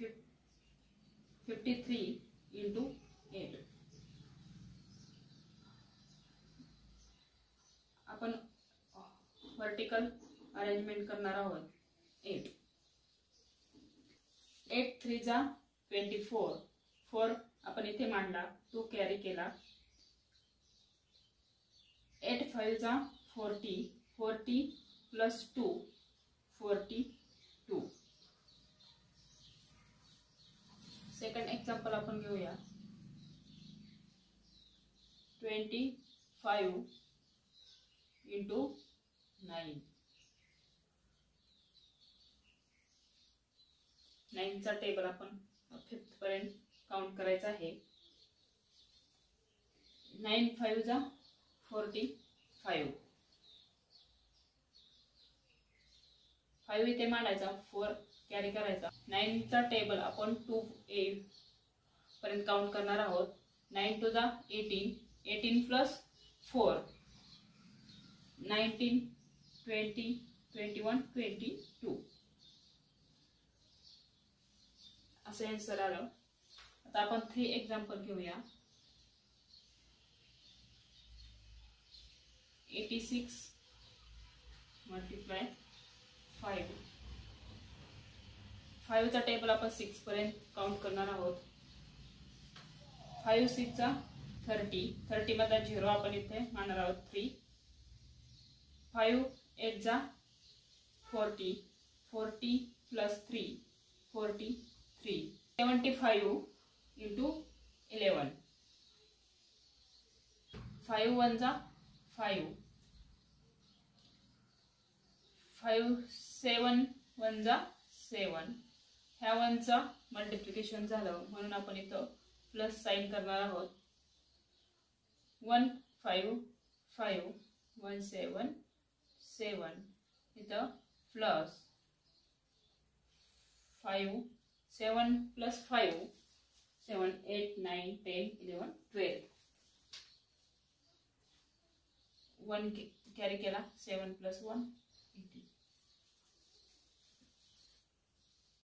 53 into 8. आपण vertical arrangement करणार आहोत. 8 3 जा 24. 4 आपण इथे मांडला, 2 कॅरी केला. 8 5 जा 40. 40 प्लस 2 42. सेकंड एक्झाम्पल आपण घेऊया. 25 into 9. 9 चा टेबल आपण 5th पर्यंत काउंट करायचा आहे. 9 5 जा 45. 5 इथे मांडायचा, 4 कॅरी करायचा. 9 चा टेबल आपण 2a पर्यंत काउंट करणार आहोत. 9 2 जा 18. 18 प्लस 4 19 20 21 22 असे आन्सर आलं. आता आपण 3 एक्झाम्पल घेऊया. 86 मल्टिप्लाय 5. 5 चा टेबल आपण 6 पर्यंत काउंट करणार आहोत. 5 6 जा 30. 30 मध्ये 0 आपण इथे मांडणार आहोत. 3 5 8 जा 40. 40 प्लस 3 43. 75 into 11. 5 1 जा 5. 5 7 1 जा 7. ह्या 1 चा मल्टिप्लिकेशन झालं म्हणून आपण इथं प्लस साइन करणार आहोत. 1 5 5 1 7 7 इथं प्लस 5 7 प्लस 5 7 8 9 10 11 12. 1 कॅरी केला. 7 प्लस 1 18.